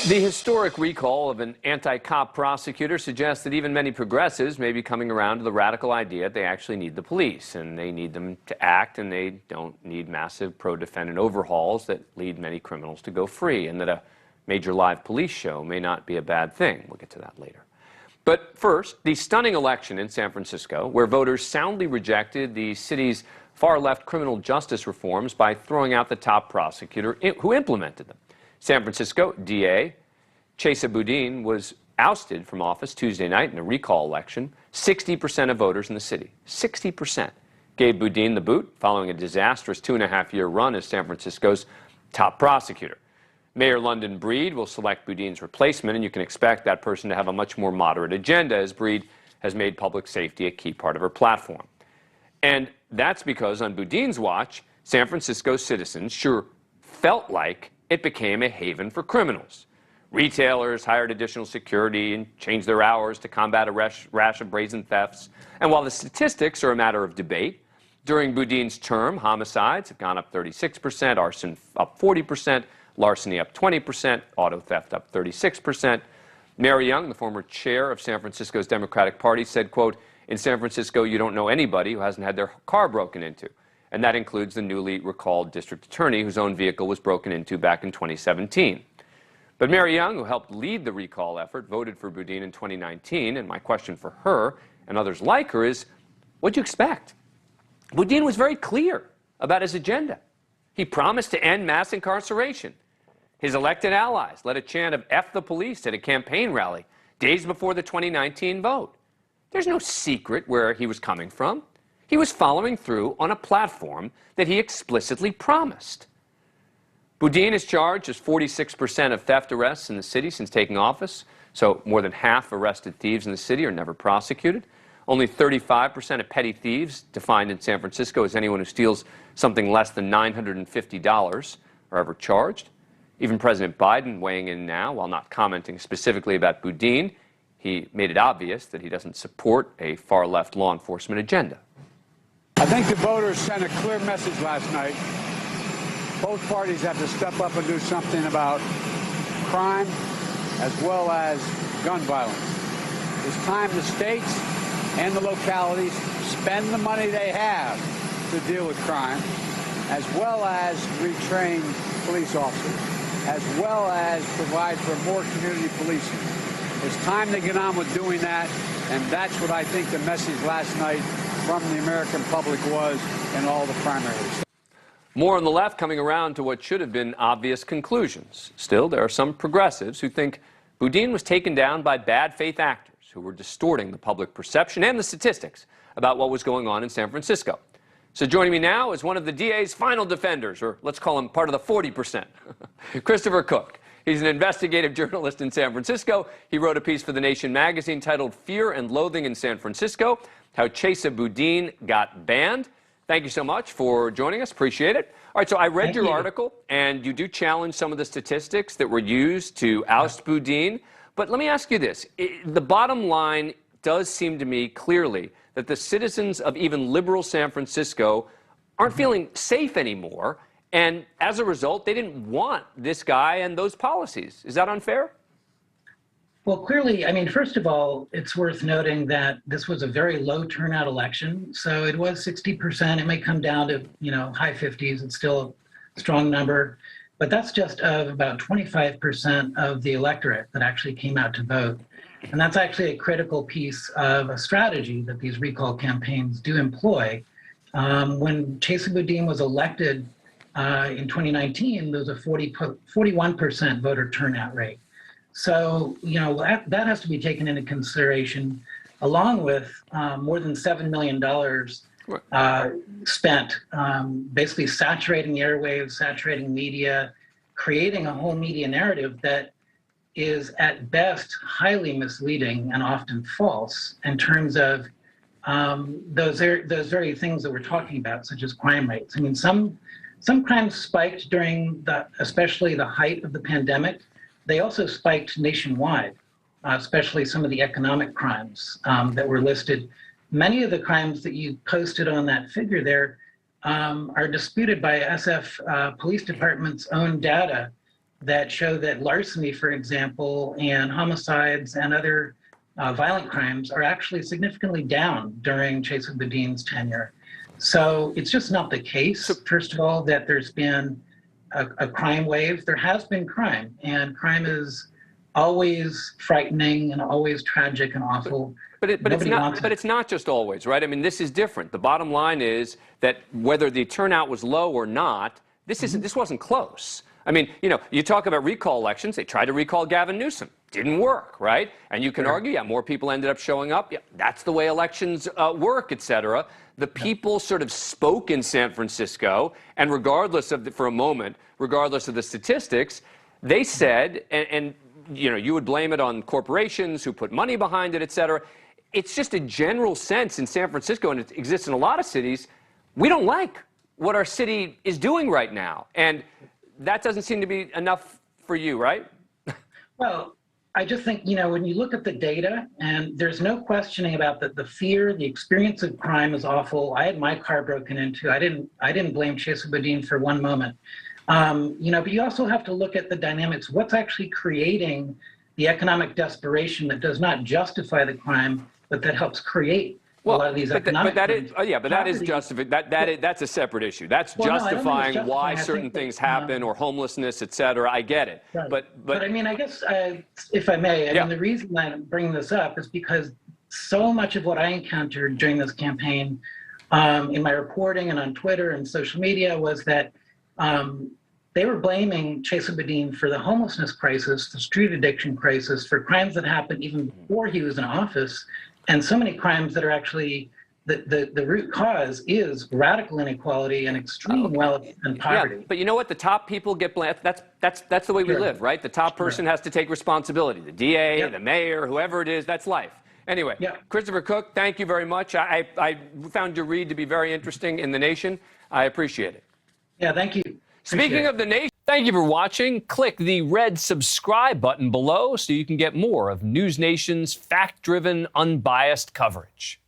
The historic recall of an anti-cop prosecutor suggests that even many progressives may be coming around to the radical idea that they actually need the police, and they need them to act, and they don't need massive pro-defendant overhauls that lead many criminals to go free, and that a major live police show may not be a bad thing. We'll get to that later. But first, the stunning election in San Francisco, where voters soundly rejected the city's far-left criminal justice reforms by throwing out the top prosecutor who implemented them. San Francisco DA Chesa Boudin was ousted from office Tuesday night in a recall election. 60% of voters in the city, 60%, gave Boudin the boot following a disastrous 2.5-year run as San Francisco's top prosecutor. Mayor London Breed will select Boudin's replacement, and you can expect that person to have a much more moderate agenda, as Breed has made public safety a key part of her platform. And that's because on Boudin's watch, San Francisco citizens sure felt like it became a haven for criminals. Retailers hired additional security and changed their hours to combat a rash of brazen thefts. And while the statistics are a matter of debate, during Boudin's term, homicides have gone up 36%, arson up 40%, larceny up 20%, auto theft up 36%. Mary Young, the former chair of San Francisco's Democratic Party, said, quote, "In San Francisco, you don't know anybody who hasn't had their car broken into." And that includes the newly recalled district attorney whose own vehicle was broken into back in 2017. But Mary Young, who helped lead the recall effort, voted for Boudin in 2019, and my question for her and others like her is, what'd you expect? Boudin was very clear about his agenda. He promised to end mass incarceration. His elected allies led a chant of "F the police" at a campaign rally days before the 2019 vote. There's no secret where he was coming from. He was following through on a platform that he explicitly promised. Boudin is charged as 46% of theft arrests in the city since taking office, so more than half arrested thieves in the city are never prosecuted. Only 35% of petty thieves, defined in San Francisco as anyone who steals something less than $950, are ever charged. Even President Biden weighing in now, while not commenting specifically about Boudin, he made it obvious that he doesn't support a far-left law enforcement agenda. I think the voters sent a clear message last night. Both parties have to step up and do something about crime as well as gun violence. It's time the states and the localities spend the money they have to deal with crime, as well as retrain police officers, as well as provide for more community policing. It's time to get on with doing that, and that's what I think the message last night from the American public was in all the primaries. More on the left coming around to what should have been obvious conclusions. Still, there are some progressives who think Boudin was taken down by bad faith actors who were distorting the public perception and the statistics about what was going on in San Francisco. So joining me now is one of the DA's final defenders, or let's call him part of the 40%, Christopher Cook. He's an investigative journalist in San Francisco. He wrote a piece for The Nation magazine titled "Fear and Loathing in San Francisco: How Chesa Boudin Got Banned." Thank you so much for joining us. Appreciate it. All right, so I read your article, and you do challenge some of the statistics that were used to oust Boudin. But let me ask you this. The bottom line does seem to me clearly that the citizens of even liberal San Francisco aren't feeling safe anymore, and as a result, they didn't want this guy and those policies. Is that unfair? Well, clearly, I mean, first of all, it's worth noting that this was a very low turnout election. So it was 60%. It may come down to, high 50s. It's still a strong number. But that's just of about 25% of the electorate that actually came out to vote. And that's actually a critical piece of a strategy that these recall campaigns do employ. When Chesa Boudin was elected in 2019, there was a 41% voter turnout rate. So, that has to be taken into consideration, along with more than $7 million spent basically saturating the airwaves, saturating media, creating a whole media narrative that is at best highly misleading and often false in terms of those very things that we're talking about, such as crime rates. I mean, some crimes spiked during especially the height of the pandemic. They also spiked nationwide, especially some of the economic crimes that were listed. Many of the crimes that you posted on that figure there are disputed by SF Police Department's own data that show that larceny, for example, and homicides and other violent crimes are actually significantly down during Chesa Boudin's tenure. So it's just not the case, first of all, that there's been a crime wave. There has been crime, and crime is always frightening and always tragic and awful. But it's not just always, right? I mean, this is different. The bottom line is that whether the turnout was low or not, this wasn't close. I mean, you talk about recall elections. They tried to recall Gavin Newsom. Didn't work, right? And you can argue, yeah, more people ended up showing up. Yeah, that's the way elections work, et cetera. The people sort of spoke in San Francisco, and regardless of for a moment, regardless of the statistics, they said, and you would blame it on corporations who put money behind it, et cetera. It's just a general sense in San Francisco, and it exists in a lot of cities. We don't like what our city is doing right now. And that doesn't seem to be enough for you, right? Well, I just think, when you look at the data, and there's no questioning about the fear, the experience of crime is awful. I had my car broken into. I didn't blame Chesa Boudin for one moment. But you also have to look at the dynamics. What's actually creating the economic desperation that does not justify the crime, but that helps create a lot of these economic crimes? That's a separate issue. That's justifying why certain things happen, or homelessness, et cetera. I get it. Right. But I mean, I guess, if I may, I mean, the reason I'm bringing this up is because so much of what I encountered during this campaign, in my reporting and on Twitter and social media, was that they were blaming Chesa Boudin for the homelessness crisis, the street addiction crisis, for crimes that happened even before he was in office, and so many crimes that are actually, the root cause is radical inequality and extreme wealth and poverty. Yeah, but you know what? The top people get blamed. That's the way we live, right? The top person has to take responsibility. The DA, the mayor, whoever it is, that's life. Anyway, Christopher Cook, thank you very much. I found your read to be very interesting in The Nation. I appreciate it. Yeah, thank you. Speaking of The Nation, thank you for watching. Click the red subscribe button below so you can get more of NewsNation's fact-driven, unbiased coverage.